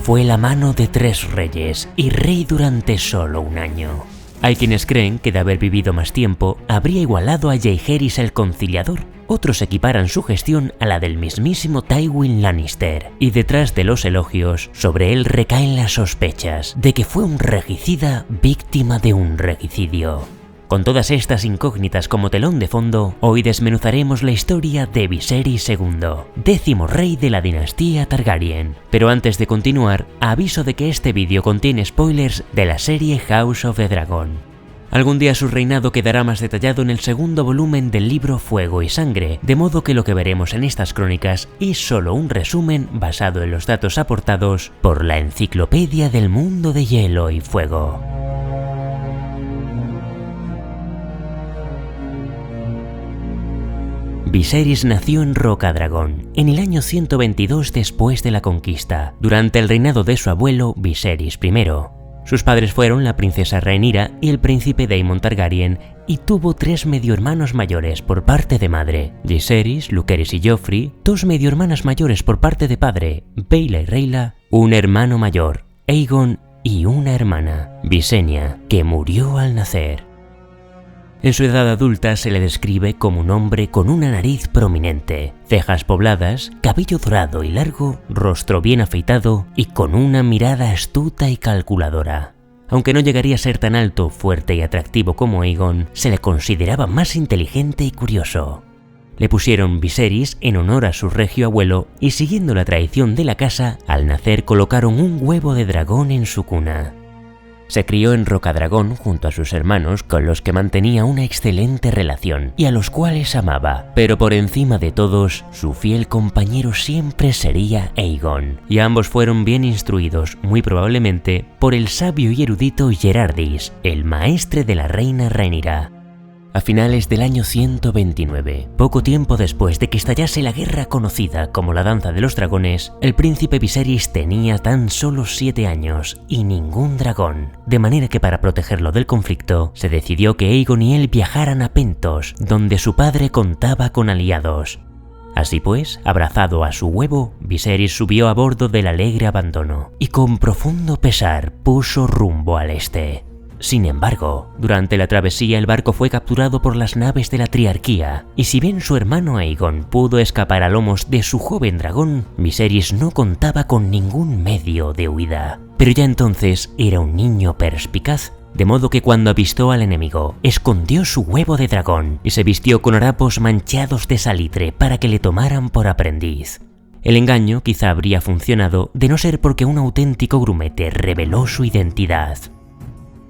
fue la mano de 3 reyes y rey durante solo un año. Hay quienes creen que de haber vivido más tiempo, habría igualado a Jaehaerys el Conciliador. Otros equiparan su gestión a la del mismísimo Tywin Lannister, y detrás de los elogios, sobre él recaen las sospechas de que fue un regicida víctima de un regicidio. Con todas estas incógnitas como telón de fondo, hoy desmenuzaremos la historia de Viserys II, 10º rey de la dinastía Targaryen. Pero antes de continuar, aviso de que este vídeo contiene spoilers de la serie House of the Dragon. Algún día su reinado quedará más detallado en el segundo volumen del libro Fuego y Sangre, de modo que lo que veremos en estas crónicas es solo un resumen basado en los datos aportados por la Enciclopedia del Mundo de Hielo y Fuego. Viserys nació en Rocadragón, en el año 122 después de la conquista, durante el reinado de su abuelo Viserys I. Sus padres fueron la princesa Rhaenyra y el príncipe Daemon Targaryen, y tuvo 3 medio hermanos mayores por parte de madre, Jaehaerys, Lucerys y Joffrey, 2 medio hermanas mayores por parte de padre, Baela y Rhaella, un hermano mayor, Aegon, y una hermana, Visenya, que murió al nacer. En su edad adulta se le describe como un hombre con una nariz prominente, cejas pobladas, cabello dorado y largo, rostro bien afeitado y con una mirada astuta y calculadora. Aunque no llegaría a ser tan alto, fuerte y atractivo como Aegon, se le consideraba más inteligente y curioso. Le pusieron Viserys en honor a su regio abuelo y, siguiendo la tradición de la casa, al nacer colocaron un huevo de dragón en su cuna. Se crió en Rocadragón junto a sus hermanos, con los que mantenía una excelente relación y a los cuales amaba, pero por encima de todos, su fiel compañero siempre sería Aegon, y ambos fueron bien instruidos, muy probablemente, por el sabio y erudito Gerardis, el maestre de la reina Rhaenyra. A finales del año 129, poco tiempo después de que estallase la guerra conocida como la Danza de los Dragones, el príncipe Viserys tenía tan solo 7 años y ningún dragón, de manera que para protegerlo del conflicto, se decidió que Aegon y él viajaran a Pentos, donde su padre contaba con aliados. Así pues, abrazado a su huevo, Viserys subió a bordo del alegre abandono y con profundo pesar puso rumbo al este. Sin embargo, durante la travesía el barco fue capturado por las naves de la Triarquía, y si bien su hermano Aegon pudo escapar a lomos de su joven dragón, Viserys no contaba con ningún medio de huida. Pero ya entonces era un niño perspicaz, de modo que cuando avistó al enemigo, escondió su huevo de dragón y se vistió con harapos manchados de salitre para que le tomaran por aprendiz. El engaño quizá habría funcionado de no ser porque un auténtico grumete reveló su identidad.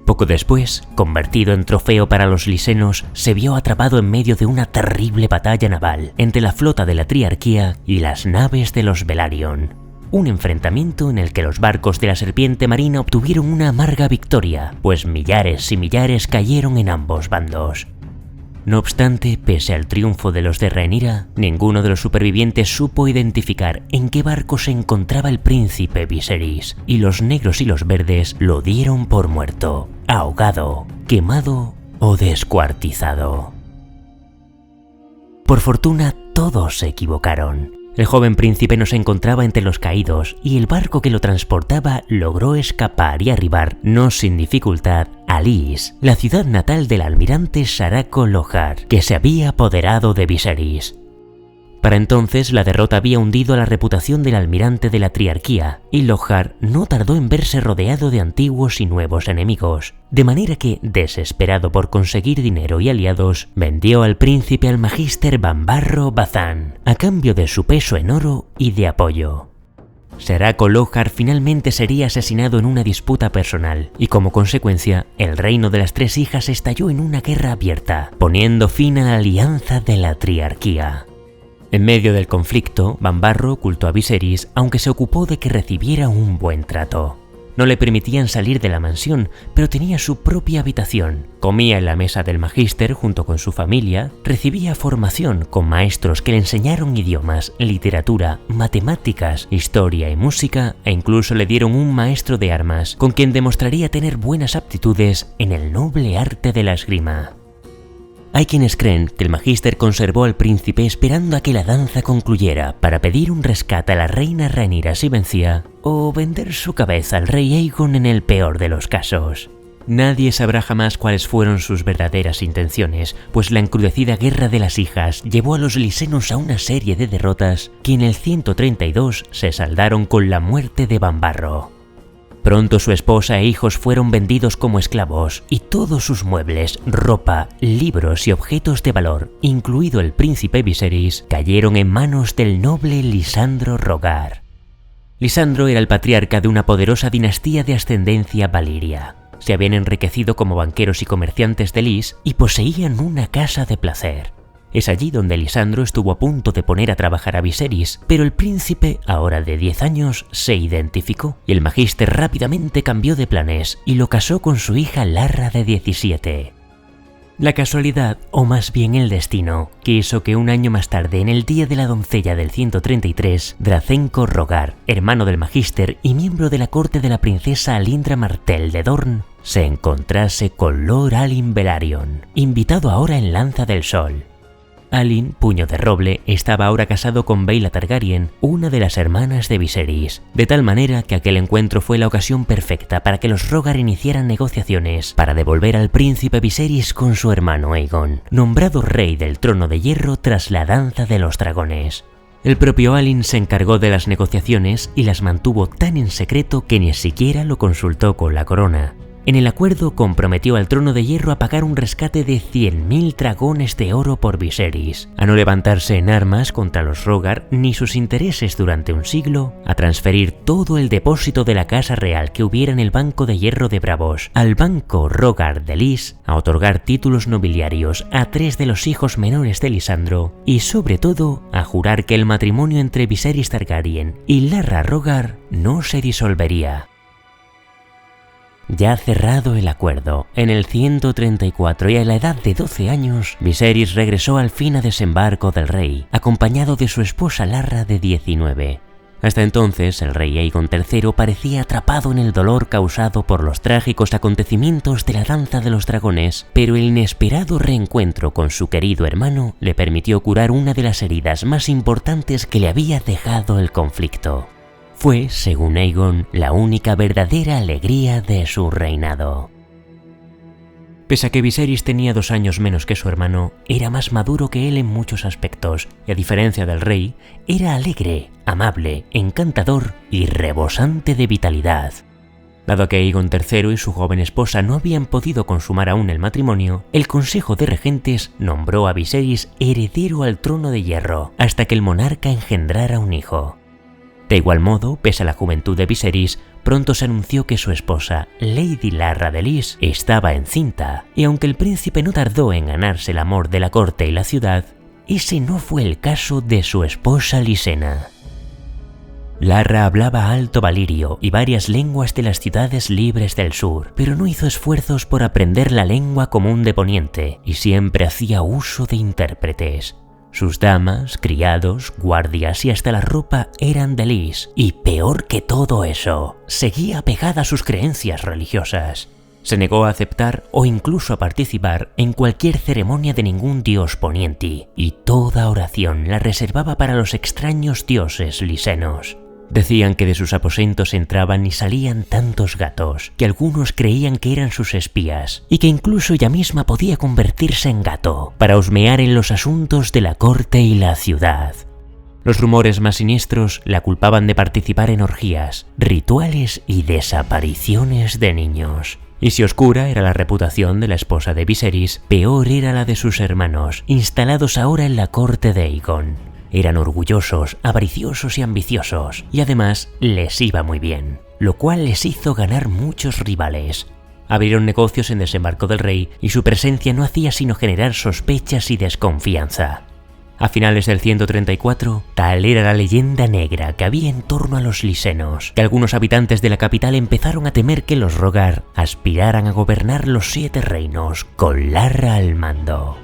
Poco después, convertido en trofeo para los lisenos, se vio atrapado en medio de una terrible batalla naval entre la flota de la Triarquía y las naves de los Velaryon. Un enfrentamiento en el que los barcos de la Serpiente Marina obtuvieron una amarga victoria, pues millares y millares cayeron en ambos bandos. No obstante, pese al triunfo de los de Rhaenyra, ninguno de los supervivientes supo identificar en qué barco se encontraba el príncipe Viserys, y los negros y los verdes lo dieron por muerto, ahogado, quemado o descuartizado. Por fortuna, todos se equivocaron. El joven príncipe no se encontraba entre los caídos y el barco que lo transportaba logró escapar y arribar, no sin dificultad, a Lys, la ciudad natal del almirante Saraco Lothar, que se había apoderado de Viserys. Para entonces la derrota había hundido la reputación del almirante de la Triarquía, y Lothar no tardó en verse rodeado de antiguos y nuevos enemigos, de manera que, desesperado por conseguir dinero y aliados, vendió al príncipe al magíster Banbarro Bazán, a cambio de su peso en oro y de apoyo. Saraco Lothar finalmente sería asesinado en una disputa personal, y como consecuencia, el reino de las 3 hijas estalló en una guerra abierta, poniendo fin a la alianza de la Triarquía. En medio del conflicto, Banbarro ocultó a Viserys, aunque se ocupó de que recibiera un buen trato. No le permitían salir de la mansión, pero tenía su propia habitación. Comía en la mesa del magíster junto con su familia, recibía formación con maestros que le enseñaron idiomas, literatura, matemáticas, historia y música, e incluso le dieron un maestro de armas, con quien demostraría tener buenas aptitudes en el noble arte de la esgrima. Hay quienes creen que el Magister conservó al príncipe esperando a que la danza concluyera para pedir un rescate a la reina Rhaenyra si vencía, o vender su cabeza al rey Aegon en el peor de los casos. Nadie sabrá jamás cuáles fueron sus verdaderas intenciones, pues la encrudecida guerra de las hijas llevó a los lisenos a una serie de derrotas que en el 132 se saldaron con la muerte de Bambarro. Pronto su esposa e hijos fueron vendidos como esclavos y todos sus muebles, ropa, libros y objetos de valor, incluido el príncipe Viserys, cayeron en manos del noble Lisandro Rhogar. Lisandro era el patriarca de una poderosa dinastía de ascendencia valiria. Se habían enriquecido como banqueros y comerciantes de Lys y poseían una casa de placer. Es allí donde Lisandro estuvo a punto de poner a trabajar a Viserys, pero el príncipe, ahora de 10 años, se identificó y el Magister rápidamente cambió de planes y lo casó con su hija Larra de 17. La casualidad, o más bien el destino, quiso que un año más tarde, en el Día de la Doncella del 133, Dracenco Rhogar, hermano del Magister y miembro de la corte de la princesa Alindra Martell de Dorne, se encontrase con Lord Alyn Velaryon, invitado ahora en Lanza del Sol. Alyn, puño de roble, estaba ahora casado con Baela Targaryen, una de las hermanas de Viserys, de tal manera que aquel encuentro fue la ocasión perfecta para que los Rhogar iniciaran negociaciones para devolver al príncipe Viserys con su hermano Aegon, nombrado rey del Trono de Hierro tras la Danza de los Dragones. El propio Alyn se encargó de las negociaciones y las mantuvo tan en secreto que ni siquiera lo consultó con la corona. En el acuerdo comprometió al Trono de Hierro a pagar un rescate de 100.000 dragones de oro por Viserys, a no levantarse en armas contra los Rhogar ni sus intereses durante un siglo, a transferir todo el depósito de la casa real que hubiera en el Banco de Hierro de Braavos al Banco Rhogar de Lys, a otorgar títulos nobiliarios a 3 de los hijos menores de Lisandro y sobre todo a jurar que el matrimonio entre Viserys Targaryen y Larra Rhogar no se disolvería. Ya cerrado el acuerdo, en el 134 y a la edad de 12 años, Viserys regresó al fin a desembarco del rey, acompañado de su esposa Larra de 19. Hasta entonces, el rey Aegon III parecía atrapado en el dolor causado por los trágicos acontecimientos de la Danza de los Dragones, pero el inesperado reencuentro con su querido hermano le permitió curar una de las heridas más importantes que le había dejado el conflicto. Fue, según Aegon, la única verdadera alegría de su reinado. Pese a que Viserys tenía 2 años menos que su hermano, era más maduro que él en muchos aspectos, y a diferencia del rey, era alegre, amable, encantador y rebosante de vitalidad. Dado que Aegon III y su joven esposa no habían podido consumar aún el matrimonio, el Consejo de Regentes nombró a Viserys heredero al Trono de Hierro, hasta que el monarca engendrara un hijo. De igual modo, pese a la juventud de Viserys, pronto se anunció que su esposa, Lady Larra de Lys, estaba encinta, y aunque el príncipe no tardó en ganarse el amor de la corte y la ciudad, ese no fue el caso de su esposa Lysena. Larra hablaba alto valirio y varias lenguas de las ciudades libres del sur, pero no hizo esfuerzos por aprender la lengua común de Poniente, y siempre hacía uso de intérpretes. Sus damas, criados, guardias y hasta la ropa eran de Lys, y peor que todo eso, seguía apegada a sus creencias religiosas. Se negó a aceptar o incluso a participar en cualquier ceremonia de ningún dios ponienti, y toda oración la reservaba para los extraños dioses lisenos. Decían que de sus aposentos entraban y salían tantos gatos, que algunos creían que eran sus espías, y que incluso ella misma podía convertirse en gato, para husmear en los asuntos de la corte y la ciudad. Los rumores más siniestros la culpaban de participar en orgías, rituales y desapariciones de niños. Y si oscura era la reputación de la esposa de Viserys, peor era la de sus hermanos, instalados ahora en la corte de Aegon. Eran orgullosos, avariciosos y ambiciosos, y además les iba muy bien, lo cual les hizo ganar muchos rivales. Abrieron negocios en desembarco del rey y su presencia no hacía sino generar sospechas y desconfianza. A finales del 134, tal era la leyenda negra que había en torno a los lisenos, que algunos habitantes de la capital empezaron a temer que los Rhogar aspiraran a gobernar los 7 reinos con Larra al mando.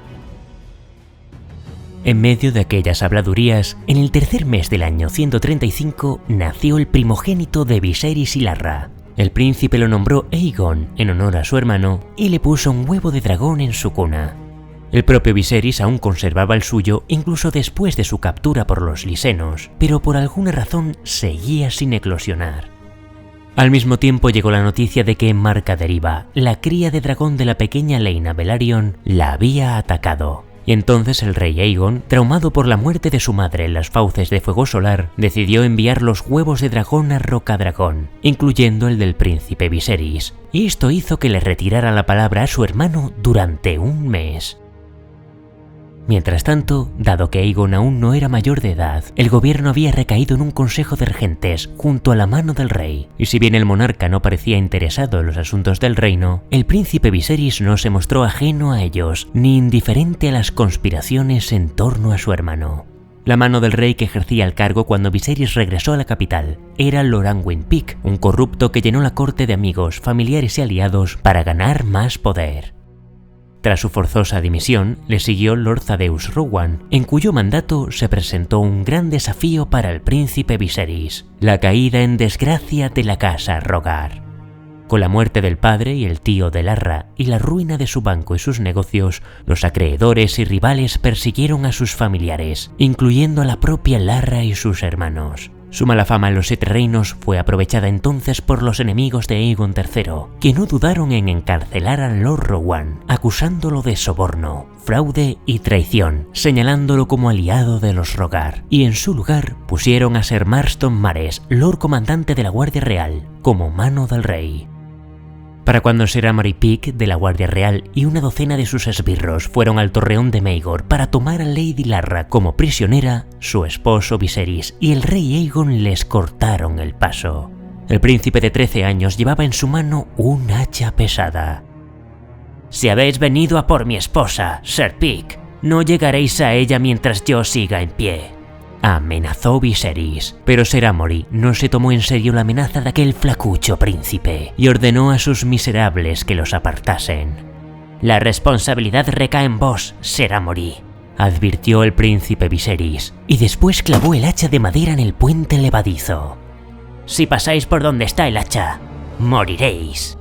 En medio de aquellas habladurías, en el tercer mes del año 135 nació el primogénito de Viserys y Larra. El príncipe lo nombró Aegon en honor a su hermano y le puso un huevo de dragón en su cuna. El propio Viserys aún conservaba el suyo incluso después de su captura por los lisenos, pero por alguna razón seguía sin eclosionar. Al mismo tiempo llegó la noticia de que Marca Deriva, la cría de dragón de la pequeña Laena Velaryon, la había atacado. Y entonces el rey Aegon, traumado por la muerte de su madre en las fauces de fuego solar, decidió enviar los huevos de dragón a Rocadragón, incluyendo el del príncipe Viserys, y esto hizo que le retirara la palabra a su hermano durante un mes. Mientras tanto, dado que Aegon aún no era mayor de edad, el gobierno había recaído en un consejo de regentes junto a la mano del rey, y si bien el monarca no parecía interesado en los asuntos del reino, el príncipe Viserys no se mostró ajeno a ellos, ni indiferente a las conspiraciones en torno a su hermano. La mano del rey que ejercía el cargo cuando Viserys regresó a la capital era Lord Anguin Pike, un corrupto que llenó la corte de amigos, familiares y aliados para ganar más poder. Tras su forzosa dimisión, le siguió Lord Thaddeus Rowan, en cuyo mandato se presentó un gran desafío para el príncipe Viserys, la caída en desgracia de la casa Rhogar. Con la muerte del padre y el tío de Larra y la ruina de su banco y sus negocios, los acreedores y rivales persiguieron a sus familiares, incluyendo a la propia Larra y sus hermanos. Su mala fama en los Siete Reinos fue aprovechada entonces por los enemigos de Aegon III, que no dudaron en encarcelar a Lord Rowan, acusándolo de soborno, fraude y traición, señalándolo como aliado de los Rhogar, y en su lugar pusieron a Ser Marston Mares, Lord Comandante de la Guardia Real, como mano del rey. Para cuando Ser Amory Pike de la Guardia Real y una docena de sus esbirros fueron al torreón de Maegor para tomar a Lady Larra como prisionera, su esposo Viserys y el rey Aegon les cortaron el paso. El príncipe de 13 años llevaba en su mano un hacha pesada. «Si habéis venido a por mi esposa, Ser Pike, no llegaréis a ella mientras yo siga en pie», amenazó Viserys, pero Ser Amory no se tomó en serio la amenaza de aquel flacucho príncipe y ordenó a sus miserables que los apartasen. «La responsabilidad recae en vos, Ser Amory», advirtió el príncipe Viserys, y después clavó el hacha de madera en el puente levadizo. «Si pasáis por donde está el hacha, moriréis».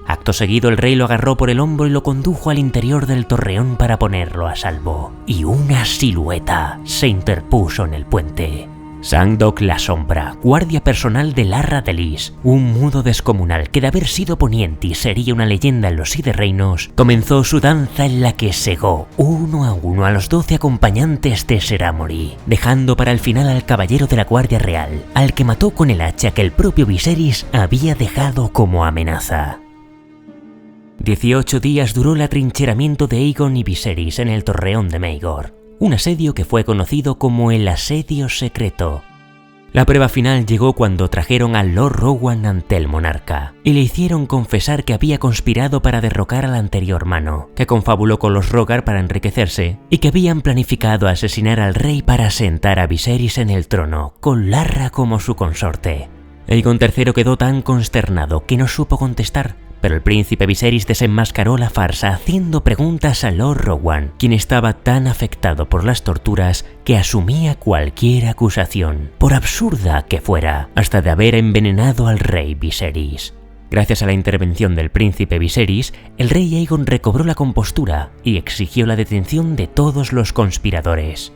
Acto seguido el rey lo agarró por el hombro y lo condujo al interior del torreón para ponerlo a salvo, y una silueta se interpuso en el puente. Sandok la Sombra, guardia personal de Larra de Lys, un mudo descomunal que de haber sido Poniente sería una leyenda en los Siete Reinos, comenzó su danza en la que segó uno a uno a los 12 acompañantes de Ser Amory, dejando para el final al caballero de la Guardia Real, al que mató con el hacha que el propio Viserys había dejado como amenaza. 18 días duró el atrincheramiento de Aegon y Viserys en el torreón de Maegor, un asedio que fue conocido como el Asedio Secreto. La prueba final llegó cuando trajeron a Lord Rowan ante el monarca y le hicieron confesar que había conspirado para derrocar al anterior mano, que confabuló con los Rhogar para enriquecerse y que habían planificado asesinar al rey para sentar a Viserys en el trono, con Larra como su consorte. Aegon III quedó tan consternado que no supo contestar, pero el príncipe Viserys desenmascaró la farsa haciendo preguntas a Lord Rowan, quien estaba tan afectado por las torturas que asumía cualquier acusación, por absurda que fuera, hasta de haber envenenado al rey Viserys. Gracias a la intervención del príncipe Viserys, el rey Aegon recobró la compostura y exigió la detención de todos los conspiradores.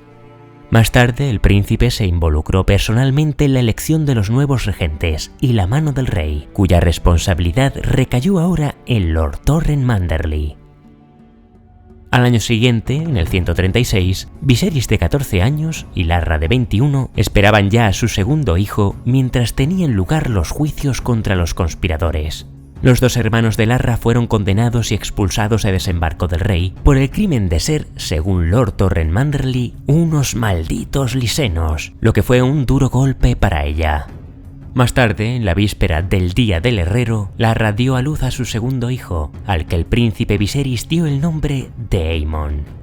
Más tarde, el príncipe se involucró personalmente en la elección de los nuevos regentes y la mano del rey, cuya responsabilidad recayó ahora en Lord Torrhen Manderly. Al año siguiente, en el 136, Viserys de 14 años y Larra de 21 esperaban ya a su segundo hijo mientras tenían lugar los juicios contra los conspiradores. Los dos hermanos de Larra fueron condenados y expulsados a desembarco del rey por el crimen de ser, según Lord Torrhen Manderly, unos malditos lisenos, lo que fue un duro golpe para ella. Más tarde, en la víspera del Día del Herrero, Larra dio a luz a su segundo hijo, al que el príncipe Viserys dio el nombre de Aemon.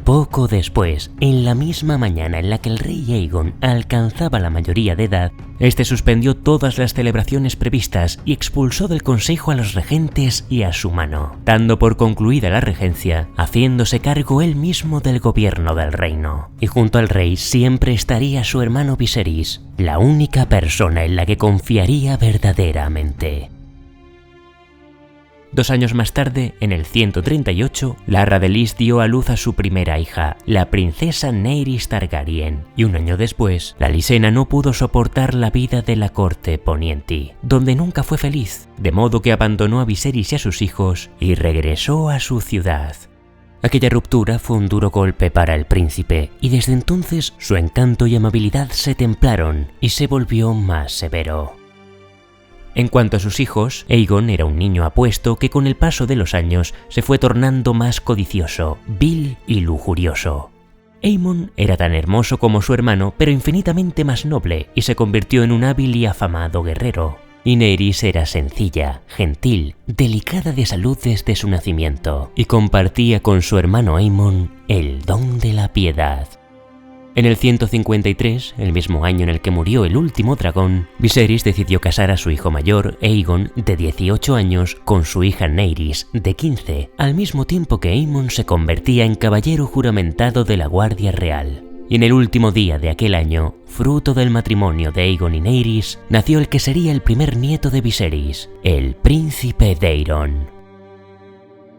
Poco después, en la misma mañana en la que el rey Aegon alcanzaba la mayoría de edad, este suspendió todas las celebraciones previstas y expulsó del consejo a los regentes y a su mano, dando por concluida la regencia, haciéndose cargo él mismo del gobierno del reino. Y junto al rey siempre estaría su hermano Viserys, la única persona en la que confiaría verdaderamente. 2 años más tarde, en el 138, la Rhadelys dio a luz a su primera hija, la princesa Neyris Targaryen, y 1 año después, la Lysena no pudo soportar la vida de la corte poniente, donde nunca fue feliz, de modo que abandonó a Viserys y a sus hijos y regresó a su ciudad. Aquella ruptura fue un duro golpe para el príncipe, y desde entonces su encanto y amabilidad se templaron y se volvió más severo. En cuanto a sus hijos, Aegon era un niño apuesto que con el paso de los años se fue tornando más codicioso, vil y lujurioso. Aemon era tan hermoso como su hermano, pero infinitamente más noble, y se convirtió en un hábil y afamado guerrero. Y Neyris era sencilla, gentil, delicada de salud desde su nacimiento, y compartía con su hermano Aemon el don de la piedad. En el 153, el mismo año en el que murió el último dragón, Viserys decidió casar a su hijo mayor, Aegon, de 18 años, con su hija Neyris, de 15, al mismo tiempo que Aemon se convertía en caballero juramentado de la Guardia Real. Y en el último día de aquel año, fruto del matrimonio de Aegon y Neyris, nació el que sería el primer nieto de Viserys, el príncipe Daeron.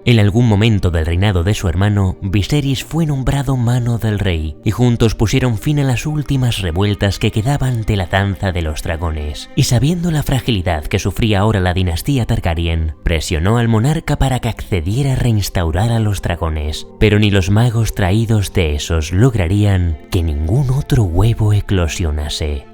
En algún momento del reinado de su hermano, Viserys fue nombrado mano del rey, y juntos pusieron fin a las últimas revueltas que quedaban de la danza de los dragones. Y sabiendo la fragilidad que sufría ahora la dinastía Targaryen, presionó al monarca para que accediera a reinstaurar a los dragones, pero ni los magos traídos de esos lograrían que ningún otro huevo eclosionase.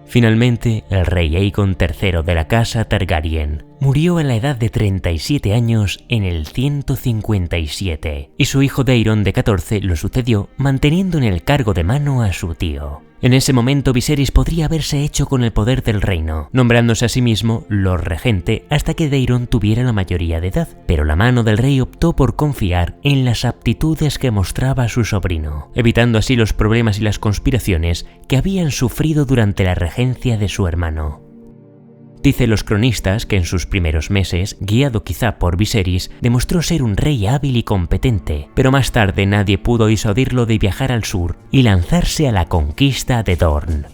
Finalmente, el rey Aegon III de la casa Targaryen murió a la edad de 37 años en el 157, y su hijo Daeron de 14 lo sucedió, manteniendo en el cargo de mano a su tío. En ese momento Viserys podría haberse hecho con el poder del reino, nombrándose a sí mismo Lord Regente hasta que Daeron tuviera la mayoría de edad, pero la mano del rey optó por confiar en las aptitudes que mostraba su sobrino, evitando así los problemas y las conspiraciones que habían sufrido durante la regencia de su hermano. Dicen los cronistas que en sus primeros meses, guiado quizá por Viserys, demostró ser un rey hábil y competente, pero más tarde nadie pudo disuadirlo de viajar al sur y lanzarse a la conquista de Dorne.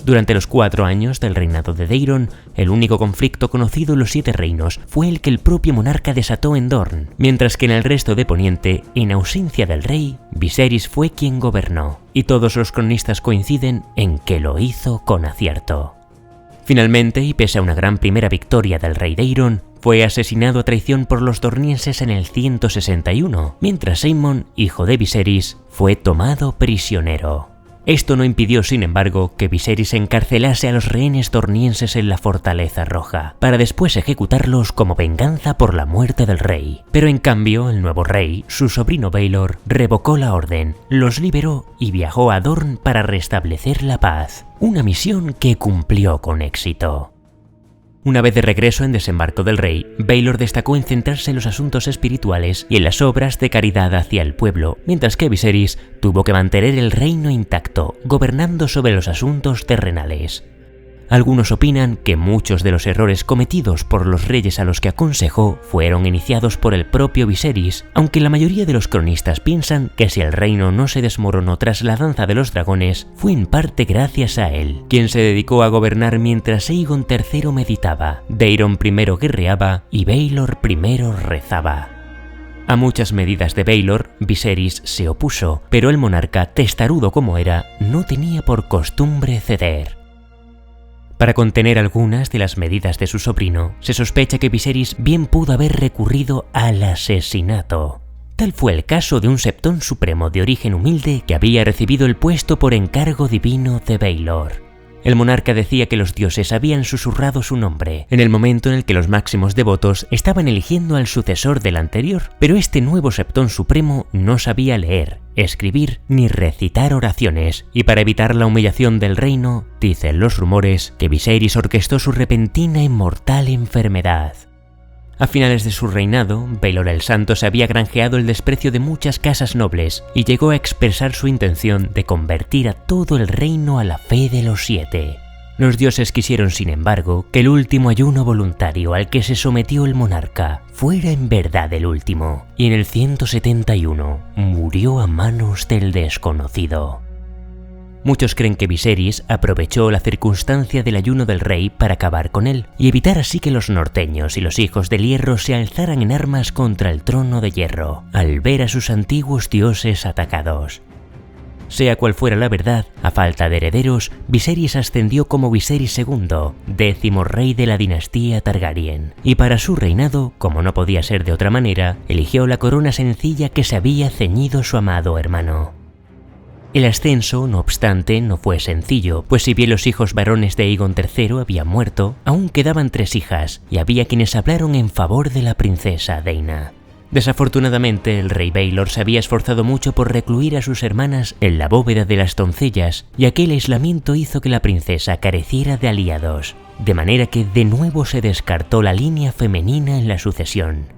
Durante los 4 años del reinado de Daeron, el único conflicto conocido en los 7 reinos fue el que el propio monarca desató en Dorne, mientras que en el resto de Poniente, en ausencia del rey, Viserys fue quien gobernó, y todos los cronistas coinciden en que lo hizo con acierto. Finalmente, y pese a una gran primera victoria del rey Daeron, fue asesinado a traición por los dornienses en el 161, mientras Aemon, hijo de Viserys, fue tomado prisionero. Esto no impidió, sin embargo, que Viserys encarcelase a los rehenes dornienses en la Fortaleza Roja, para después ejecutarlos como venganza por la muerte del rey. Pero en cambio, el nuevo rey, su sobrino Baelor, revocó la orden, los liberó y viajó a Dorne para restablecer la paz, una misión que cumplió con éxito. Una vez de regreso en desembarco del rey, Baelor destacó en centrarse en los asuntos espirituales y en las obras de caridad hacia el pueblo, mientras que Viserys tuvo que mantener el reino intacto, gobernando sobre los asuntos terrenales. Algunos opinan que muchos de los errores cometidos por los reyes a los que aconsejó fueron iniciados por el propio Viserys, aunque la mayoría de los cronistas piensan que si el reino no se desmoronó tras la danza de los dragones, fue en parte gracias a él, quien se dedicó a gobernar mientras Aegon III meditaba, Daeron primero guerreaba y Baelor primero rezaba. A muchas medidas de Baelor, Viserys se opuso, pero el monarca, testarudo como era, no tenía por costumbre ceder. Para contener algunas de las medidas de su sobrino, se sospecha que Viserys bien pudo haber recurrido al asesinato. Tal fue el caso de un septón supremo de origen humilde que había recibido el puesto por encargo divino de Baelor. El monarca decía que los dioses habían susurrado su nombre, en el momento en el que los máximos devotos estaban eligiendo al sucesor del anterior, pero este nuevo septón supremo no sabía leer, escribir ni recitar oraciones, y para evitar la humillación del reino, dicen los rumores que Viserys orquestó su repentina y mortal enfermedad. A finales de su reinado, Baelor el Santo se había granjeado el desprecio de muchas casas nobles y llegó a expresar su intención de convertir a todo el reino a la fe de los 7. Los dioses quisieron, sin embargo, que el último ayuno voluntario al que se sometió el monarca fuera en verdad el último, y en el 171 murió a manos del desconocido. Muchos creen que Viserys aprovechó la circunstancia del ayuno del rey para acabar con él y evitar así que los norteños y los hijos del hierro se alzaran en armas contra el trono de hierro, al ver a sus antiguos dioses atacados. Sea cual fuera la verdad, a falta de herederos, Viserys ascendió como Viserys II, 10º rey de la dinastía Targaryen, y para su reinado, como no podía ser de otra manera, eligió la corona sencilla que se había ceñido su amado hermano. El ascenso, no obstante, no fue sencillo, pues si bien los hijos varones de Aegon III habían muerto, aún quedaban 3 hijas, y había quienes hablaron en favor de la princesa Daena. Desafortunadamente, el rey Baelor se había esforzado mucho por recluir a sus hermanas en la bóveda de las doncellas, y aquel aislamiento hizo que la princesa careciera de aliados, de manera que de nuevo se descartó la línea femenina en la sucesión.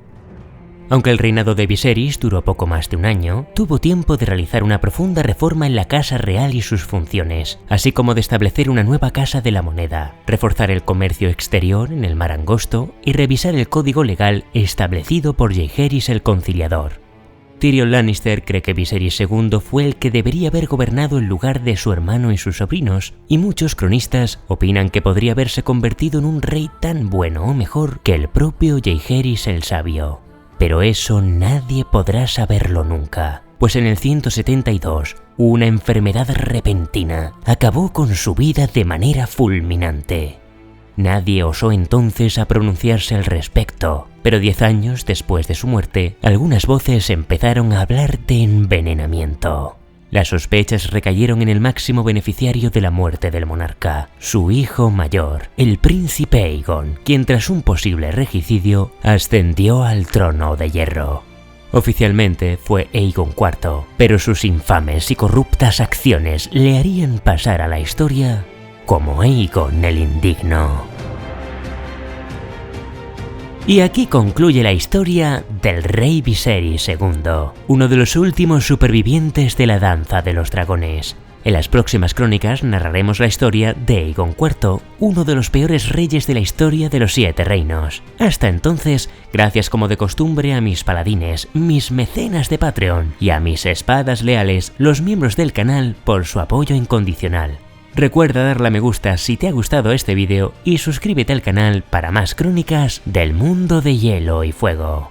Aunque el reinado de Viserys duró poco más de un año, tuvo tiempo de realizar una profunda reforma en la Casa Real y sus funciones, así como de establecer una nueva Casa de la Moneda, reforzar el comercio exterior en el Mar Angosto y revisar el código legal establecido por Jaehaerys el Conciliador. Tyrion Lannister cree que Viserys II fue el que debería haber gobernado en lugar de su hermano y sus sobrinos, y muchos cronistas opinan que podría haberse convertido en un rey tan bueno o mejor que el propio Jaehaerys el Sabio. Pero eso nadie podrá saberlo nunca, pues en el 172, una enfermedad repentina acabó con su vida de manera fulminante. Nadie osó entonces a pronunciarse al respecto, pero 10 años después de su muerte, algunas voces empezaron a hablar de envenenamiento. Las sospechas recayeron en el máximo beneficiario de la muerte del monarca, su hijo mayor, el príncipe Aegon, quien tras un posible regicidio ascendió al trono de hierro. Oficialmente fue Aegon IV, pero sus infames y corruptas acciones le harían pasar a la historia como Aegon el Indigno. Y aquí concluye la historia del rey Viserys II, uno de los últimos supervivientes de la Danza de los Dragones. En las próximas crónicas narraremos la historia de Aegon IV, uno de los peores reyes de la historia de los 7 reinos. Hasta entonces, gracias como de costumbre a mis paladines, mis mecenas de Patreon y a mis espadas leales, los miembros del canal, por su apoyo incondicional. Recuerda darle a me gusta si te ha gustado este vídeo y suscríbete al canal para más crónicas del mundo de Hielo y Fuego.